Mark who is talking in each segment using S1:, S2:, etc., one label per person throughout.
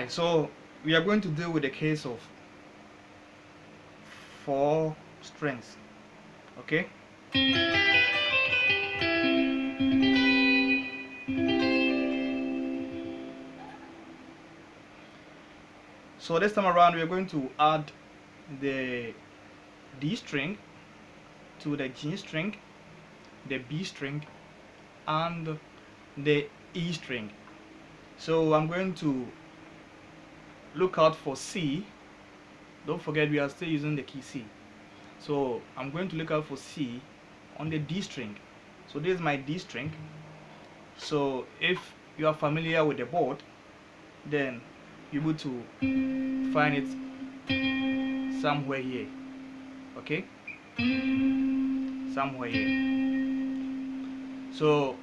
S1: Alright, so we are going to deal with the case of 4 strings. Okay, so this time around we are going to add the D string to the G string, the B string, and the E string. So I'm going to look out for C. Don't forget we are still using the key C. So I'm going to look out for C on the D string. So this is my D string. So if you are familiar with the board, then you're able to find it somewhere here. Okay, somewhere here. So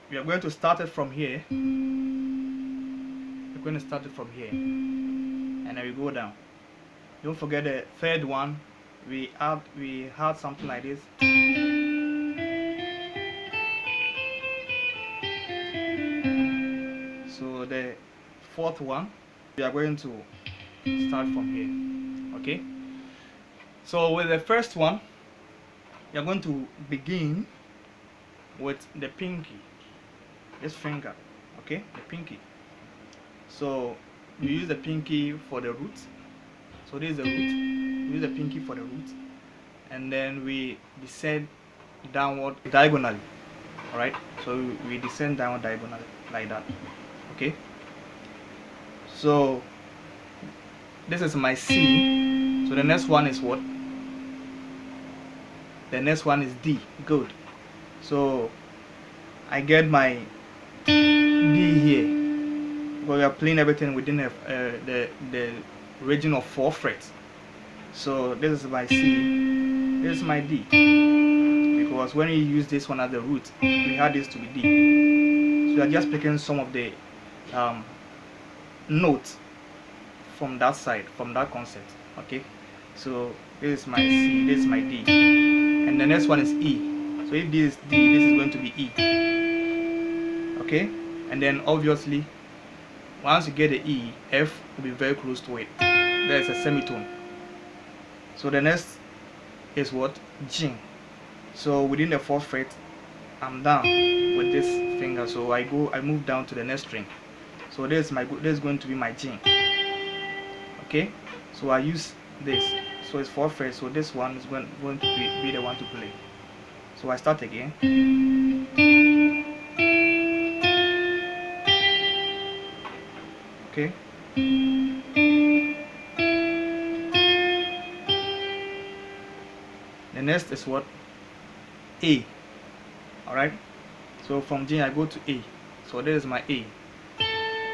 S1: we are going to start it from here. We're going to start it from here, and then we go down. Don't forget the third one. We had something like this. So the fourth one, we are going to start from here. Okay, so with the first one, we are going to begin with the pinky, this finger. Okay, the pinky. So we use the pinky for the root. So this is the root. We use the pinky for the root, and then we descend downward diagonally. Alright, so we descend downward diagonally like that. Okay, so this is my C. So the next one is what? The next one is D. Good. So I get my D here. We are playing everything within the region of 4 frets. So this is my C, this is my D, because when you use this one as the root, we had this to be D. So we are just picking some of the notes from that side, from that concept. Okay, so this is my C, this is my D, and the next one is E. So if this is D, this is going to be E. Okay, and then obviously once you get the E, F will be very close to it. There is a semitone. So the next is what? G. So within the 4th fret, I'm down with this finger. So I move down to the next string. So this is going to be my G. Okay. So I use this. So it's 4th fret. So this one is going to be the one to play. So I start again. Okay. The next is what? A. Alright. So from G I go to A. So there is my A.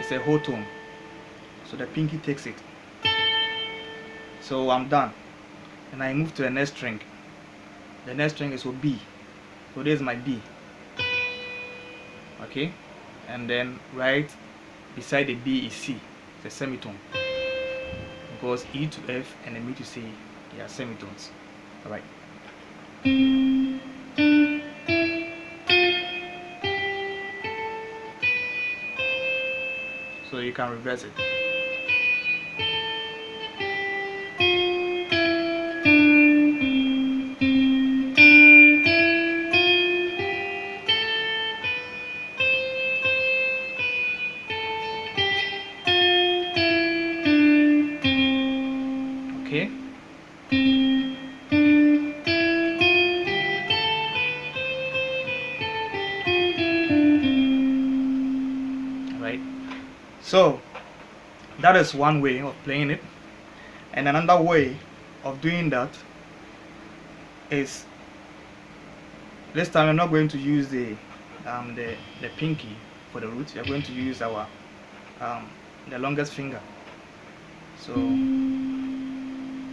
S1: It's a whole tone. So the pinky takes it. So I'm done. And I move to the next string. The next string is what? B. So there's my B. Okay. And then right beside the B is C. It's a semitone. Because E to F and then B to C, they are semitones. Alright. So you can reverse it. Okay. Right. So that is one way of playing it, and another way of doing that is, this time I'm not going to use the pinky for the root. We are going to use our the longest finger. So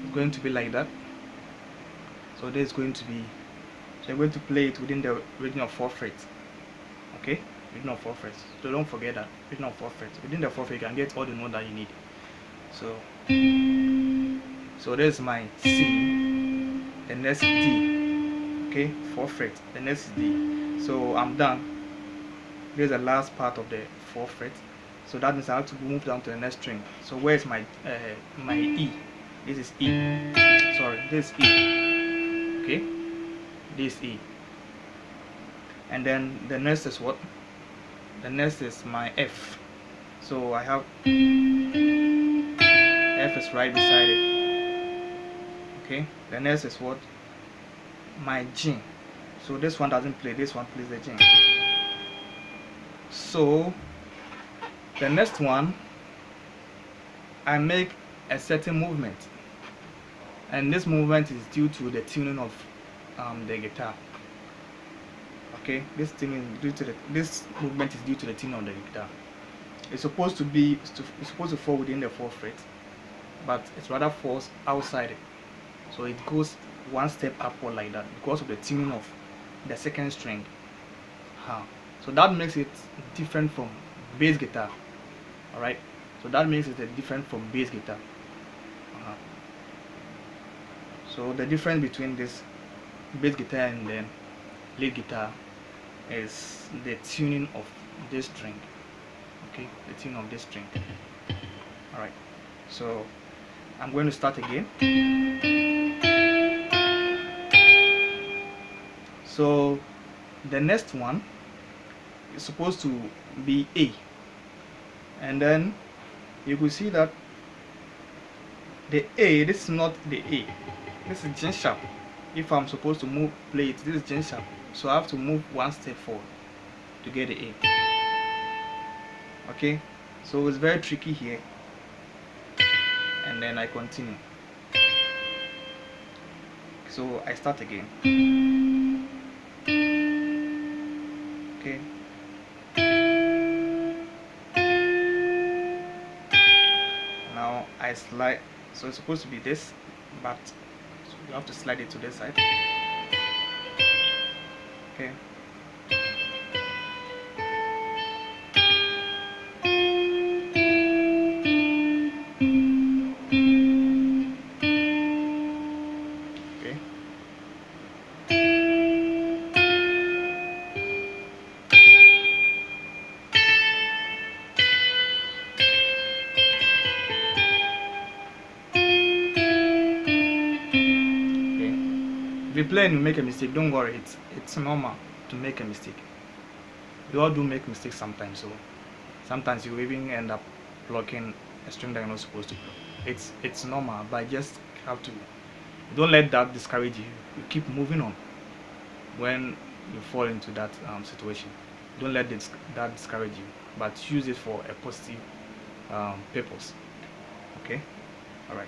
S1: it's going to be like that. So this is going to be, so you're going to play it within the region of 4 frets. Okay, region of 4 frets. So don't forget that region of 4 frets. Within the 4 frets, you can get all the notes that you need. So there's my C, the next D. Okay, 4 frets. The next is D. So I'm done. There's the last part of the 4 frets. So that means I have to move down to the next string. So where is my my E? This is E. Sorry, this is E. Okay, this is E. And then the next is what? The next is my F. So I have F is right beside it. Okay, the next is what? My G. So this one doesn't play, this one plays the G. So the next one, I make a certain movement, and this movement is due to the tuning of the guitar. Okay, this movement is due to the tuning of the guitar. It's supposed to fall within the 4th fret, but it rather falls outside it. So it goes one step upward like that because of the tuning of the 2nd string. So that makes it different from bass guitar. Alright, so that makes it different from bass guitar. So the difference between this bass guitar and then lead guitar is the tuning of this string. Okay, the tuning of this string. Alright, so I'm going to start again. So the next one is supposed to be A, and then you will see that the A, this is not the A, this is G sharp. If I'm supposed to play it, this is G sharp, so I have to move one step forward to get the A. Okay, so it's very tricky here, and then I continue. So I start again. Okay, now I slide. So it's supposed to be this, but so you have to slide it to this side. Okay, okay. If you play and you make a mistake, don't worry, it's normal to make a mistake. We all do make mistakes sometimes, so sometimes you even end up blocking a string that you're not supposed to block. It's normal, but just have to, don't let that discourage you. You keep moving on when you fall into that situation. Don't let that discourage you, but use it for a positive purpose. Okay, all right.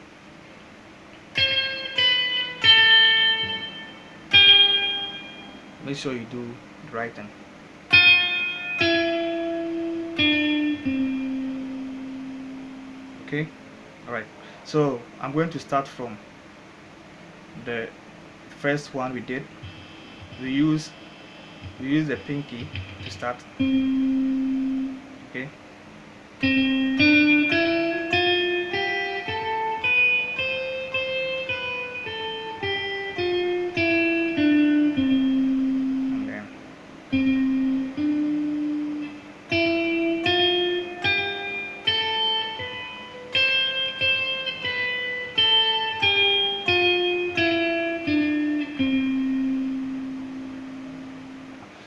S1: Make sure you do the right thing. Okay, all right. So I'm going to start from the first one we did. We use the pinky to start. Okay.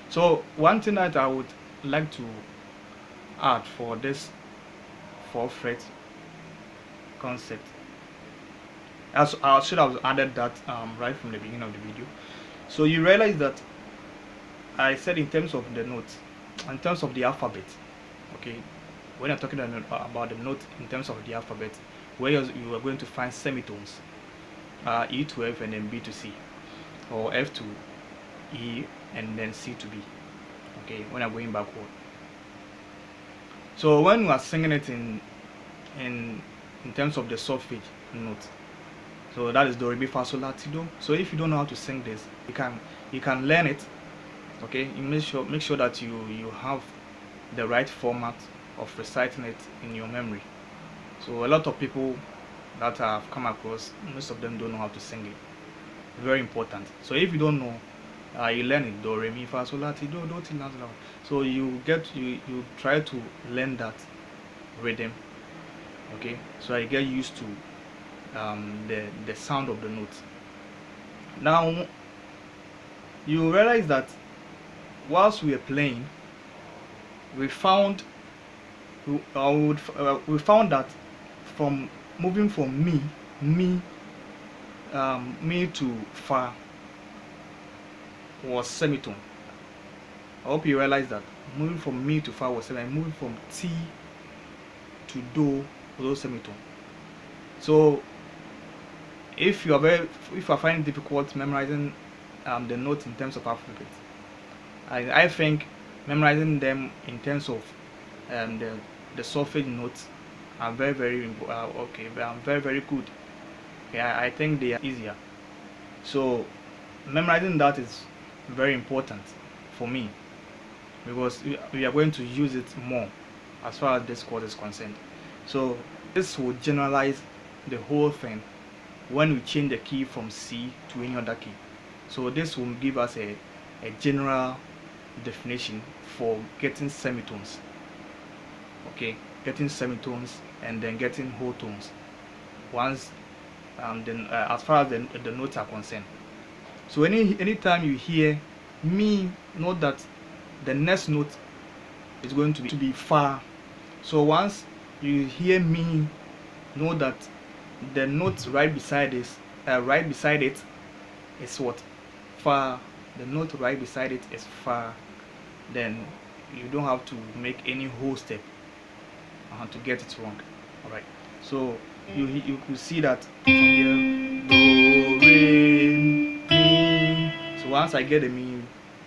S1: So one thing that I would like to add for this 4th fret concept, I should have added that right from the beginning of the video. So you realize that I said in terms of the notes, in terms of the alphabet. Okay, when I'm talking about the note in terms of the alphabet, where you are going to find semitones, E to F and then B to C, or F to E and then C to B. Okay, when I'm going backward. So when we are singing it in terms of the solfege note, so that is do, re, mi, fa, sol, la, ti, do. So if you don't know how to sing this, you can learn it. Okay, you make sure that you have the right format of reciting it in your memory. So a lot of people that I've come across, most of them don't know how to sing it. Very important. So if you don't know, you learn it, do, re, mi, fa, sol, la, ti, do, ti, la, la. So you try to learn that rhythm. Okay, so I get used to the sound of the notes. Now you realize that whilst we are playing, we found we found that from moving from me to fa was semitone. I hope you realize that moving from mi to fa was semitone. Moving from ti to do was also semitone. So if you are finding it difficult memorizing the notes in terms of alphabet, I think memorizing them in terms of the solfege notes are very very good. Yeah, I think they are easier. So memorizing that is very important for me because we are going to use it more as far as this course is concerned. So this will generalize the whole thing when we change the key from C to any other key. So this will give us a general definition for getting semitones. Okay, getting semitones and then getting whole tones once as far as the notes are concerned. So anytime you hear me, note that the next note is going to be fa. So once you hear me, know that the note right beside it is what? Fa. The note right beside it is fa. Then you don't have to make any whole step to get it wrong. Alright. So you could see that from here, do, re, mi. So once I get the mi,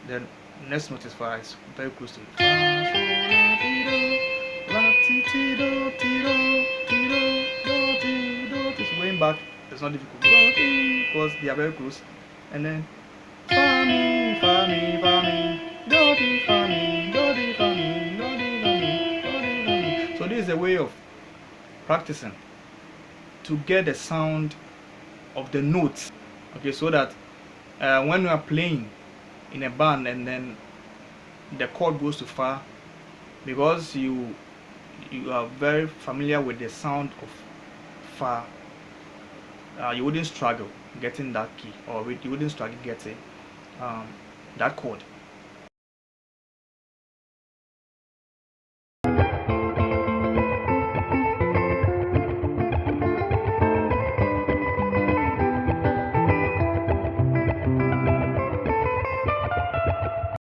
S1: then next note is fa. It's very close to it. Fa, so, la, ti, ti, do, ti, do, ti, do, do, ti, do, ti. So going back, it's not difficult because they are very close. And then fa mi, fa mi, fa mi, do di, fa mi, do di, fa mi, do di, fa mi, do di, fa mi. So this is a way of practicing to get the sound of the notes. Okay, so that when you are playing in a band and then the chord goes to fa, because you are very familiar with the sound of fa, you wouldn't struggle getting that key, or you wouldn't struggle getting that chord.